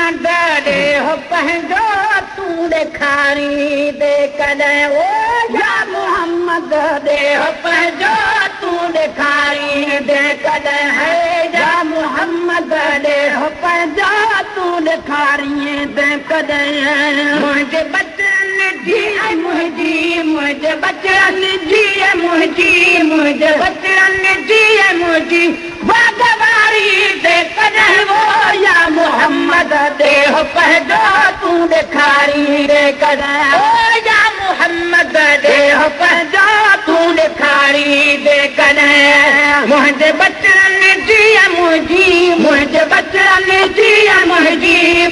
मोहम्मद दे हो पंहिंजो तूं ॾेखारी दे कॾहिं ओ या मोहम्मद दे हो पंहिंजो तूं ॾेखारी दे कॾहिं है या मोहम्मद दे हो पंहिंजो तूं ॾेखारी दे कॾहिं मुंहिंजे बचनि जी मुंहिंजे बचनि जी मुंहिंजे बचनि जी मुंहिंजी बागवारी दे कॾहिं वो या मोहम्मद दे हो पंहिंजो तूं ॾेखारी दे कॾहिं ओ या मोहम्मद दे हो पंहिंजो तूं ॾेखारी दे कॾहिं मुंहिंजे बचनि जी मुंहिंजे बचनि जी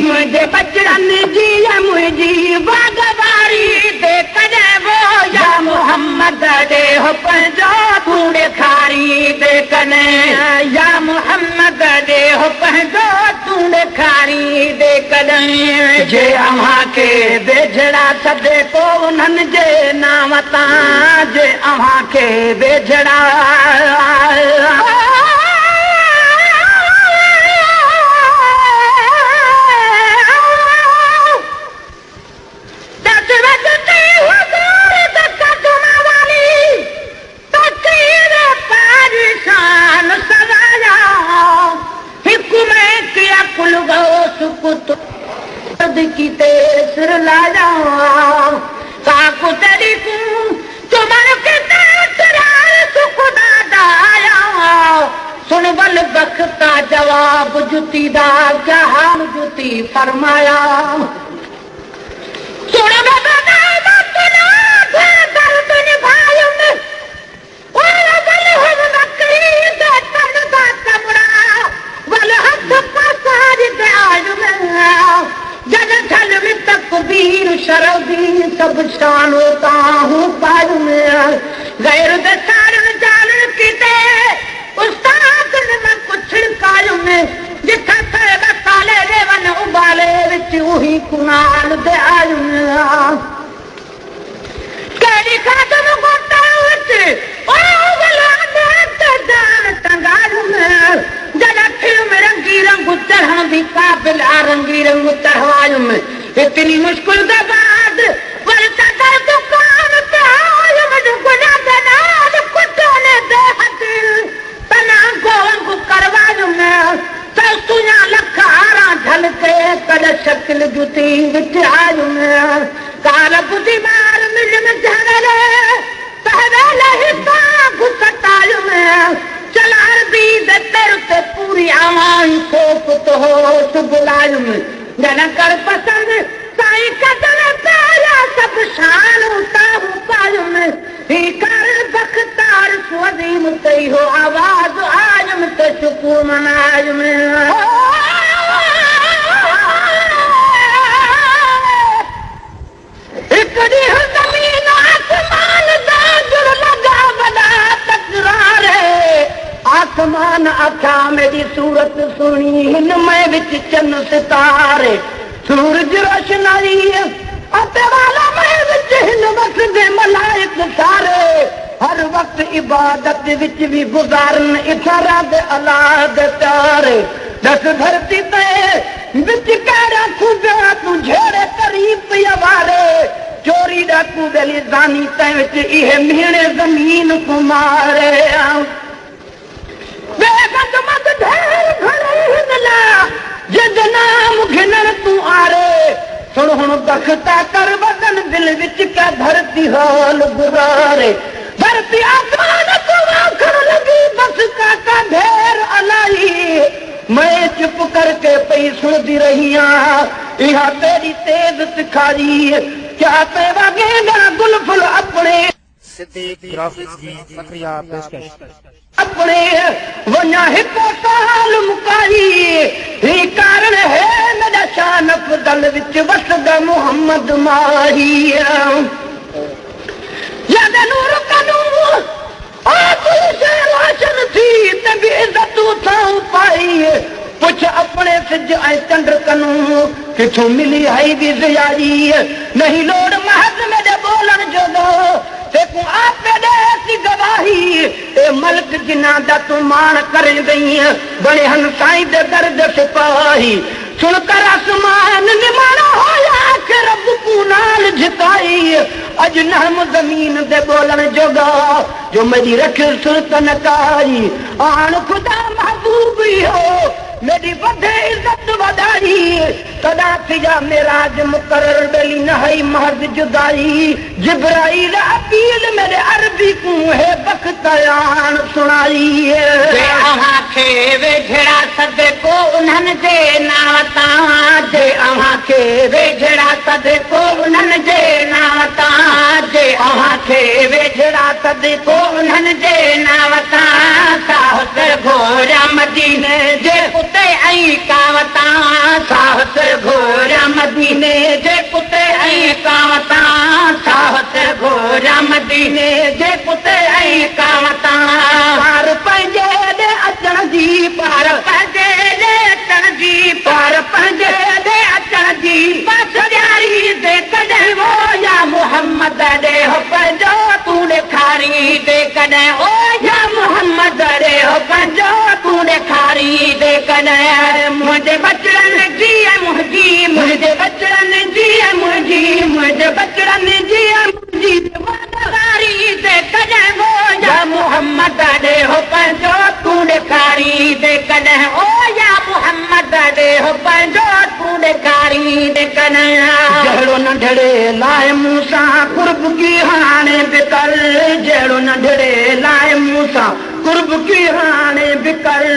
मुंहिंजे बचनि जी मुंहिंजी बागवारी दे कॾहिं वो या मोहम्मद दे हो पंहिंजो तूं ॾेखारी दे कॾहिं या मोहम्मद दे हो पंहिंजो तूं ॾेखारी दे कॾहिं जे अव्हां खे वेझड़ा सॾे को उन्हनि जे नाम तां जे अव्हां खे वेझड़ा की सिर लाया काकू तेरी तुमन के सुख दाया सुन बल बख्ता जवाब जुती दा जहान जुती फरमाया सुन शरदी सब शान होता हूँ पायु में गैर दसारन जालन किते उस्ताद ने मैं कुछ कायु में जिथा थे साले रेवन उबाले विच उही कुनाल दे आयु में केड़ी खातम गोटा विच ओ गला दे जान टंगायु में जड़ा थे में रंगी रंग चढ़न दी काबिल आ रंगी रंग चढ़वायु में इतनी मुश्किल के बाद वरता कर दुकान पे आयो मुझे गुना देना कुत्तों ने दे हथिल तना को करवायो मैं सस्तुया लखारा झलके कद शक्ल जुती विच आयो मैं काल बुद्धि मार मिल में झरले पहले लहिता घुसटायो मैं चलार दी दे तेरे ते पूरी आवाज को तो हो बुलायो मैं जन कर पसंद साई कदम पाया सब शान होता हूँ पायो में ही कर बख्तार स्वदीम कई हो आवाज आयम ते सुकून मनाय में एक ॾींहुं ज़मीन आसमान दा जुड़ लगा वॾा तकरारे आसमान अखा मेरी सूरत सुणी हिन में विच चन सितारे सूरज रोशनाई अते वाला में विच हिन वक्त दे मलाइक सारे हर वक्त इबादत विच भी गुजारन इशारा दे अल्लाह दे प्यारे दस धरती ते विच कड़ा खुदा तू झेड़े करीब पियवारे चोरी डाकू बेली जानी ते विच इहे मीणे जमीन को मारे बेगत मत ढेर घरे हिनला जद नाम घिनर तू आरे सुन हुन बख्ता कर बदन दिल विच का धरती हाल गुरारे धरती आसमान को आखर लगी बस का ढेर अलाई मैं चुप करके पई सुनती रहिया यहाँ तेरी तेज सिखारी क्या पे वगेगा गुलफुल अपने सिद्दीक ग्राफिक्स की फखरिया पेशकश अपने वना हिको साल मुकाई ही कारण है मेरा शान अफदल विच वसदा मोहम्मद माही याद नूर कनू आप से रोशन थी तभी इज्जत उठाऊं पाई पुछ अपने सिज ऐं चंड कनू किथों मिली है भी जियारी नहीं लोड़ महज मेरे बोलन जो दो तेको आपे देसी गवाही ए मलक जिना दा तू मान करे गई बड़े हन साईं दे दर्द सिपाही सुनकर आसमान निमाना होया कि रब को नाल झुकाई अज नरम जमीन दे बोलन जोगा जो मेरी रख सुल्तान कारी आन खुदा महबूब हो मेरी वधे इज्जत वधाई सदा थिया मेराज मुकर्रर बेली नहई महज जुदाई जिब्राइल अपील मेरे अरबी को है बख्तियार सुनाई जे अहां खे वेझड़ा सदे को उन्हनि जे नावता जे अहां खे वेझड़ा सदे को उन्हनि जे नावता जे अहां खे वेझड़ा सदे को उन्हनि जे नावता साहस घोड़ा मदीने जे कुते ऐं कावता साहस घोड़ा मदीने जे कुते ऐं कावता साहस घोड़ा मदीने जे कुते ऐं कावता पार पंहिंजे ॾे अचण जी पार पंहिंजे ॾे अचण जी पार पंहिंजे ॾे अचण जी बस ॾियारी दे कॾहिं वो या मोहम्मद ॾे हो पंहिंजो तूं ॾेखारी दे कॾहिं ओ या मोहम्मद ॾे हो पंहिंजो तूं ॾेखारी दे कॾहिं मुंहिंजे बचड़नि जी मुंहिंजी मुंहिंजे बचड़नि जी मुंहिंजी मुंहिंजे बचड़नि जी मुंहिंजी ॾेखारी दे कॾहिं वो या मोहम्मद ॾे हो पंहिंजो तूं ॾेखारी दे कॾहिं ओ या मोहम्मद ॾे हो पंहिंजो तूं ॾेखारी दे कॾहिं जहिड़ो नंढड़े लाइ मूं सां कुर्ब की हाणे बिकर जहिड़ो नंढड़े लाइ मूं सां कुर्ब की हाणे बिकर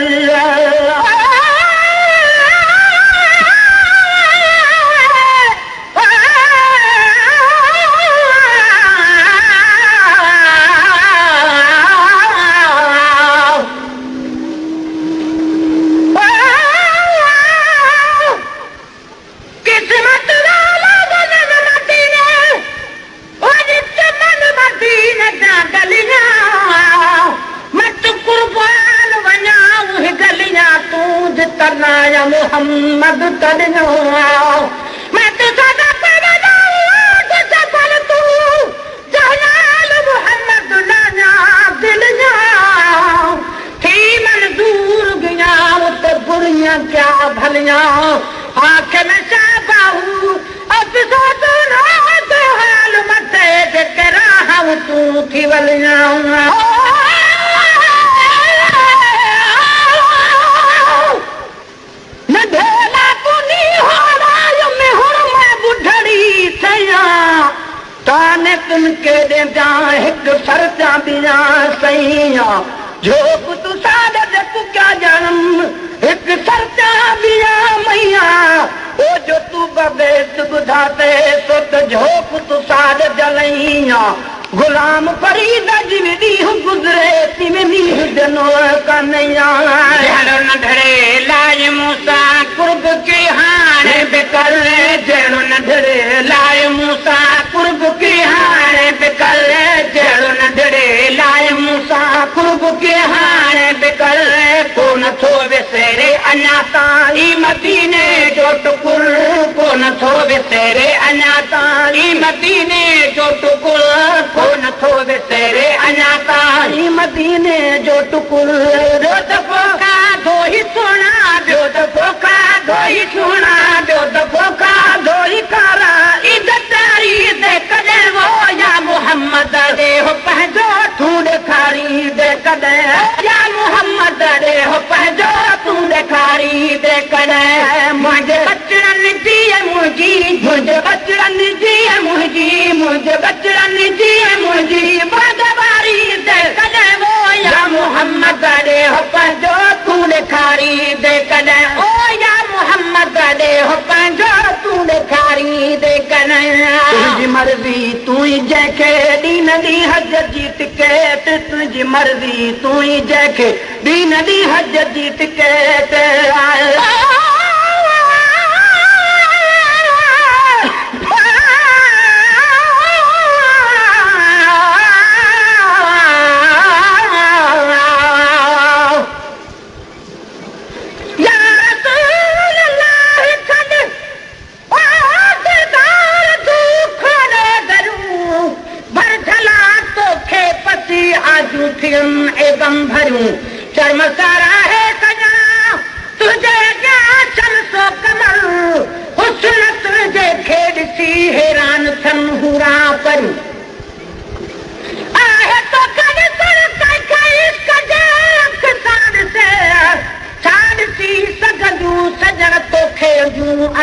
मोहम्मद तॾहिं मैं तुझा सफल तू जलाल मोहम्मद लाना दिल थी मन दूर गया तो बुरियां क्या भलियां आंख में शाबाहू अब तो हाल मथे करा तू थी वलियां ताने तुमके दे जा एक सरचा बिना सैया जो तू साद दे तू क्या जन्म एक सरचा बिना मैया ओ जो तू बबेत बुधाते सो तो जो तू साद जलैया गुलाम फरीद जिवदी गुजरे तिमे मीह दनो कन्हैया जड़ो नढड़े लाए मूसा कुर्ब के हाणे बेकर जड़ो नढड़े लाए मूसा कुर्ब के हाणे बेकर जड़ो नढड़े लाए मूसा कुर्ब के हाणे बेकर को नथो विसरे अञा ताई मदीने जो टुकुर को नथो विसरे अञा ताई मदीने जो टुकुर को नथो विसरे अञा ताई मदीने जो टुकुर ॿियो दफ़ो खाधो ई सोना ॿियो दफ़ो खाधो ई सोना ॿियो दफ़ो खाधो ई कारा इज़तारी दे कॾहिं वो या मोहम्मद ॾे हो पंहिंजो तूं ॾेखारी दे कॾहिं या मोहम्मद ॾे हो पंहिंजो तूं ॾेखारी दे कॾहिं मुंहिंजे बचड़नि जी मुंहिंजी मुंहिंजे बचड़नि जी मुंहिंजी मुंहिंजे बचड़नि जी मुंहिंजी बदवारी दे कॾहिं वो या मोहम्मद ॾे हो पंहिंजो तूं ॾेखारी दे कॾहिं ओ या मोहम्मद ॾे हो पंहिंजो तूं ॾेखारी दे कॾहिं तुंहिंजी मर्ज़ी तूं ई जंहिंखे ॾींहं ॾींहुं हज जी टिकेट तुंहिंजी मर्ज़ी तूं ई जंहिंखे ॾींहं ॾींहुं हज जी टिकेट भरूं शर्म सारा है सजा तुझे क्या चल सो कमर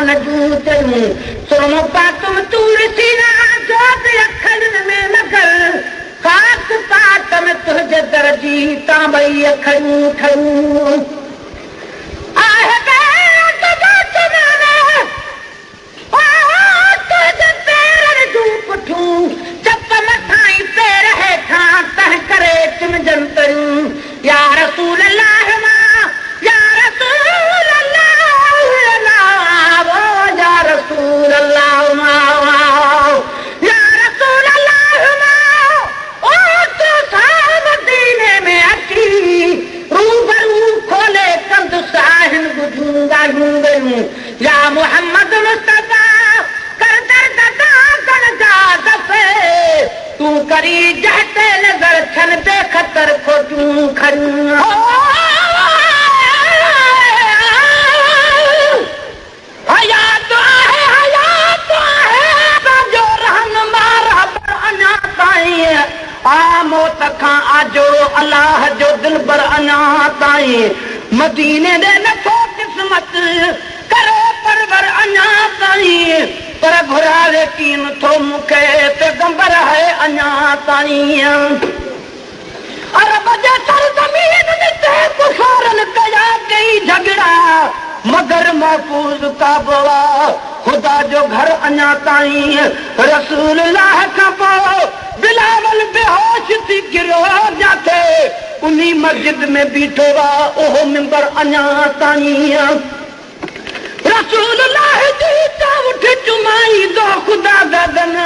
अनजूं चयूं सुरमो पातुम तूर सीना जोत अखरनि में लॻल ख़ास पात में तुंहिंजे दर जी तां ॿई अखरियूं ठहियूं आहे तुंहिंजे पेरनि जूं पुठियूं चप मथां ई पेर हेठां तंहिं करे चिमजनि तरियूं या रसूल अल्लाह मां या रसूल अल्लाह वो या रसूल अल्लाह मां या रसूल अल्लाह मां ओ तो साहब मदीने में अची रूबरू खोले कंद साहिन बुझूंगा यूं या मोहम्मद मुस्तफा कर दर्द दागन जा दफ़े तूं करी जहते नज़र छन बेख़तर खोटूं खड़ूं हयात आहे पंहिंजो रहनुमा रहबर अञा ताईं आ मौत खां आजो अलाह जो दिलबर अञा ताईं मदीने दे नथो क़िस्मत करे परवर अञा ताईं पर घुरावे कीन थो मूंखे पैगंबर है अञा ताईं अरब जे सरज़मीन ते कुफारनि कया कई झगड़ा मगर महफूज़ काबवा खुदा जो घर अञा ताईं रसूल अल्लाह खां पोइ बिलावल बेहोश थी गिरो जाते उन्ही मस्जिद में बीठो आहे उहो मिंबर अञा ताईं रसूल अल्लाह जी उठ चुमाई दो खुदा ददन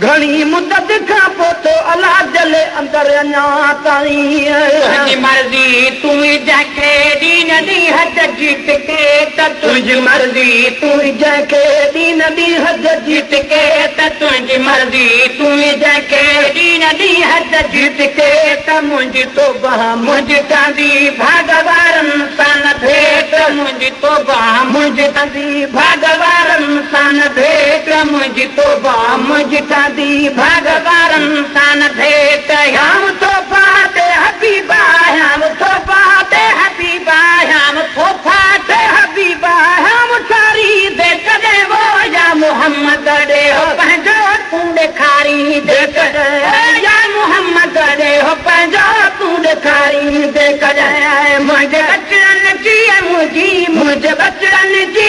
घणी मुदत खां पोइ तो अलाह जले अंदर अञा ताईं तुंहिंजी मर्ज़ी तूं जंहिंखे ॾींहुं ॾींहुं हद जी टिके त तुंहिंजी मर्ज़ी तूं जंहिंखे ॾींहुं ॾींहुं हद जी टिके त तुंहिंजी मर्ज़ी तूं जंहिंखे ॾींहुं ॾींहुं हद जी टिके त मुंहिंजी तोबा मुंहिंजी तांदी भागवारनि सां न भेट मुंहिंजी तोबा मुंहिंजी तांदी भागवारनि सां न भेट मुंहिंजी तोबा मुंहिंजी तांदी भागवारनि सां न भेट हम तोबा ते हबीबा हम तोबा ते हबीबा हम तोबा ते हबीबा हम सारी दे कॾहिं वो या मोहम्मद ॾे हो पंहिंजो तूं ॾेखारी दे कॾहिं या मोहम्मद ॾे हो पंहिंजो तूं ॾेखारी दे कॾहिं मुंहिंजे बचड़नि जी मुंहिंजे बचड़नि जी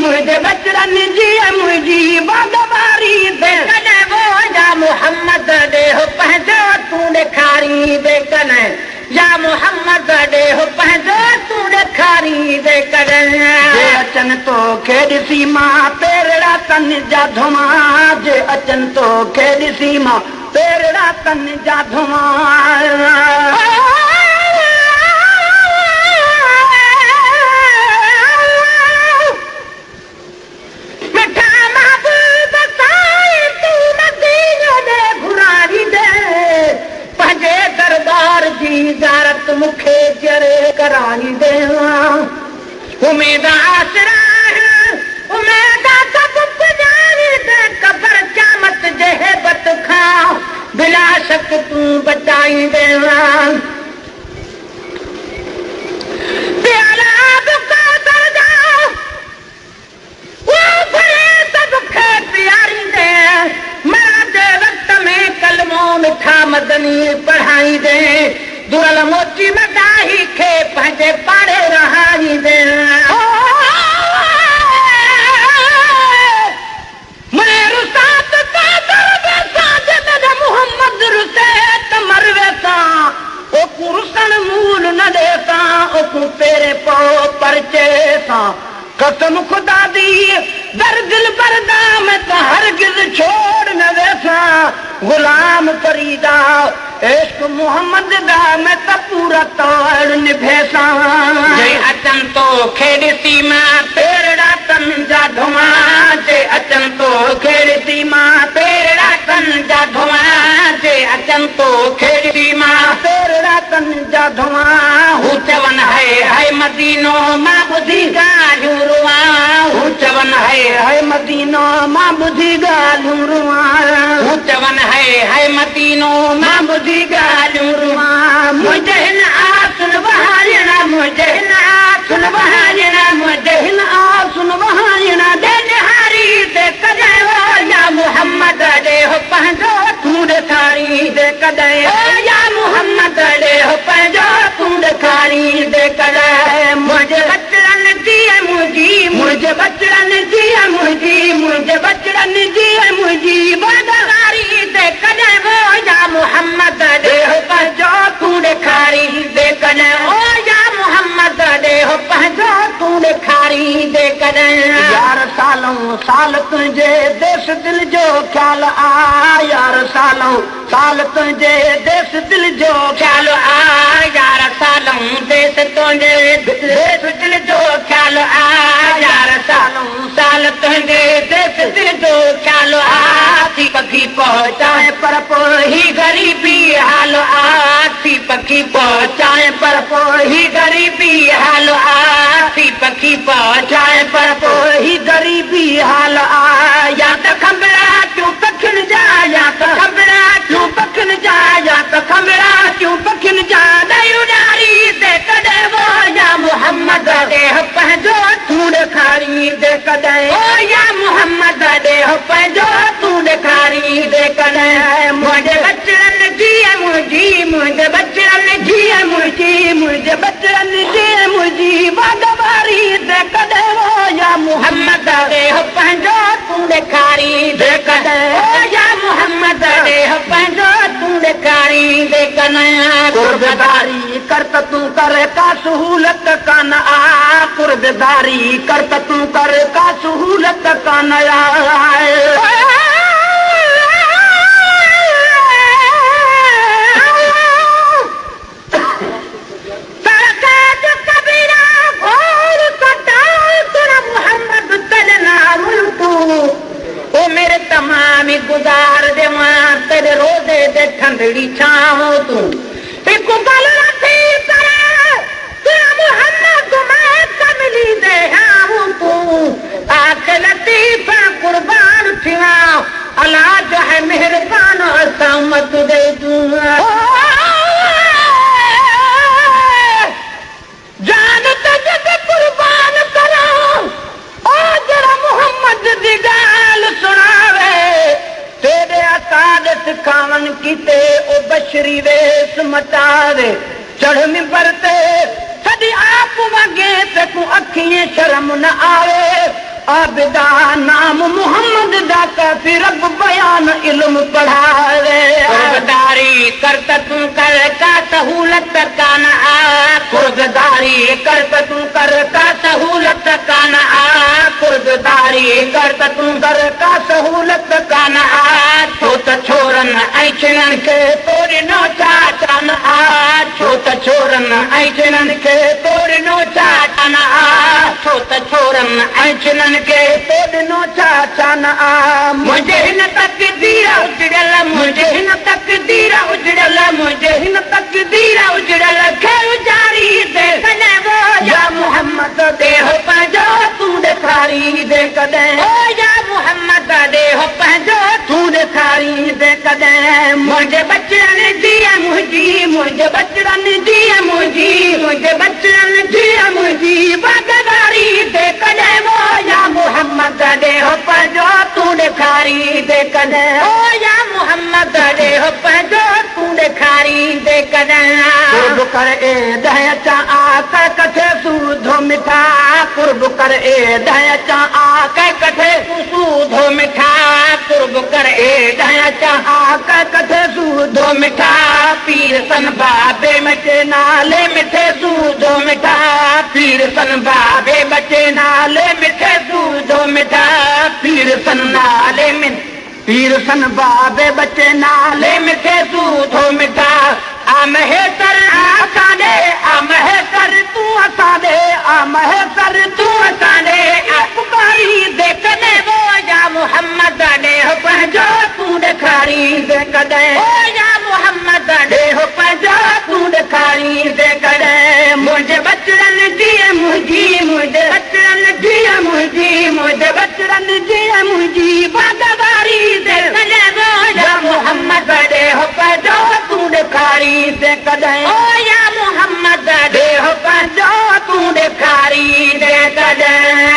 मुंहिंजे बचड़नि जी मुंहिंजी बागवारी दे कॾहिं वो या मोहम्मद ॾे हो पंहिंजो तूं ॾेखारी दे कॾहिं या मोहम्मद ॾे हो पंहिंजो तूं ॾेखारी दे कॾहिं अचनि तोखे ॾिसी मां पेरड़ा तन जा धुआं जे अचनि तोखे ॾिसी मां पेरड़ा तन जा धुआं दरबार जी ज़ारत मूंखे जरे कराई दे उमेद आसरा उमेद सब पुजारी दे कबर क़यामत जे हेबत खां बिला शक तूं बचाई दे प्याला बुका दरजा वो भरे सबके प्यारी दे मां दे वक्त में कलमो मिठा मदनी पढ़ाई दे दुरल मोची मदाही खे पंहिंजे पाड़े रहाई दे मुने रुसात का दरबे साजे ते मोहम्मद रुसे त मरवे सा ओ कुरसन मूल न देता ओ कु तेरे पो परचे सा कसम खुदा दी दर दिल बरदा में तो हरगिज़ छोड़ न वेसा गुलाम फरीदा इश्क मोहम्मद दा में तो पूरा तौर निभेसा जे अचन तो खेड़सी मां पेरड़ा तन जा धुआं जे अचन तो खेड़सी मां पेरड़ा तन जा धुआं जे अचन तो खेड़सी मां पेरड़ा तन जा धुआं हू चवन है मदीनो मां बुधी गालियूं रुआ हू चवन है मदीनो मां बुधी गालियूं रुआ हू चवन है मदीनो मां बुधी गालियूं रुआ मुंहिंजे हिन आसन बहारिणा मुंहिंजे हिन आसन बहारिणा मुंहिंजे हिन आसन बहारिणा मुंहिंजी मुंहिंजे बचड़नि जी मुंहिंजी बदवारी दे कॾहिं वो या मोहम्मद ॾेह पंहिंजो तूं ॾेखारी दे कॾहिं ओ या मोहम्मद ॾेह पंहिंजो तूं ॾेखारी दे कॾहिं यार सालों साल तुंहिंजे देश दिल जो ख़्याल आ यार सालों साल तुंहिंजे देश दिल जो ख़्याल आ यार सालों देश तुंहिंजे देश दिल जो ख़्याल आ यार सालों साल तुंहिंजे देश दिल जो ख़्याल आ थी पखी पहुचाए पर पोइ ग़रीबी हाल आ थी पखी पहुचाए पर पोइ ग़रीबी हाल आ थी पखी पहुचाए पर पोइ ग़रीबी हाल आ या त खंबड़ा तूं पखिन जा या त खंबड़ा तूं पखिन जा या त खंबड़ा तूं पखिन जा ॾई उॾारी दे कॾहिं वो या मोहम्मद ॾेह पंहिंजो तूं ॾेखारी दे कॾहिं ओ या मोहम्मद ॾेह पंहिंजो तूं ॾेखारी दे कॾहिं मुंहिंजे बचड़नि जी मुंहिंजी मुंहिंजे बचड़नि जी मुंहिंजी मुंहिंजे बचड़नि जी मुंहिंजी बदवारी दे कॾहिं वो या मोहम्मद ॾेह पंहिंजो तूं ॾेखारी दे कॾहिं ओ या मोहम्मद ॾेह पंहिंजो तूं ॾेखारी दे कॾहिं कुर्बदारी कर त तूं कर का सहूलत कान आ कुर्बदारी कर त तूं कर का सहूलत कान आए मेरे तमाम गुज़ार दे मां तेरे रोज़े दे ठंडड़ी छांव तूं एक गल रखी कर तेरा मोहम्मद मैं कमली दे आऊं तूं आख लतीफा कुर्बान थिया अल्लाह जो है मेहरबान असामत दे दूं जान तजद कुर्बान करो ओ जरा मोहम्मद दी गाल सुनावे तेरे अकाद सिखावन कीते ओ बशरी वेस मटावे चढ़ मिंबर ते सदी आप वगे ते को अखियां शर्म न आवे आबिदा नाम मोहम्मद दा काफी रब बयान इल्म पढ़ावे कुर्बदारी कर त तूं कर का सहूलत कान आ कुर्बदारी कर त तूं कर का सहूलत कान आ कुर्बदारी कर त तूं कर का सहूलत कान आ छो त छोरन ऐं छिनन खे तोड़ी नो चाचन आ छो त छोरन ऐं छिनन खे तोड़ी नो चाचन आ छो त छोरन ऐं छिनन के तोड़ नो चाचन आ मुझे हिन तकदीर उजड़ल मुझे हिन तकदीर उजड़ल मुझे हिन तकदीर उजड़ल खे उजारी दे कॾहिं वो या मोहम्मद ॾेह पंहिंजो तूं ॾेखारी दे कॾहिं ओ या मोहम्मद ॾेह पंहिंजो तूं ॾेखारी दे कॾहिं मुंहिंजे बचड़नि जी मुंहिंजी मुंहिंजे बचड़नि जी मुंहिंजी मुंहिंजे बचड़नि जी मुंहिंजी बदवारी दे कॾहिं वो या मोहम्मद ॾेह पंहिंजो तूं ॾेखारी दे कॾहिं ओ या मोहम्मद ॾेह पंहिंजो तूं ॾेखारी दे कॾहिं कुर्ब कर ए दह चा आ कै कठे सूधो मिठा कुर्ब कर ए दह चा आ कै कठे सूधो मिठा कुर्ब कर ए दह चा आ कै कठे सूधो मिठा पीर सन बाबे मचे नाले मिठे सूधो मिठा पीर सन बाबे बचे नाले मिठे सूधो मिठा पीर सन नाले में पीर सन बाबे बचे नाले मिठे सूधो मिठा आम है सर आसा दे आम है सर तू असा दे आम है सर तू असा दे पुकारी दे कॾहिं वो या मोहम्मद ॾेह पंहिंजो तूं ॾेखारी दे कॾहिं ओ या मोहम्मद ॾेह पंहिंजो तूं ॾेखारी दे कॾहिं मुंहिंजे बचड़नि जी मुंहिंजी मुंहिंजे बचड़नि जी मुंहिंजी मुंहिंजे बचड़नि जी मुंहिंजी बदवारी दे कॾहिं वो या मोहम्मद ॾेह पंहिंजो तूं ॾेखारी दे कॾहिं ओ या मोहम्मद ॾेह पंहिंजो तूं ॾेखारी दे कॾहिं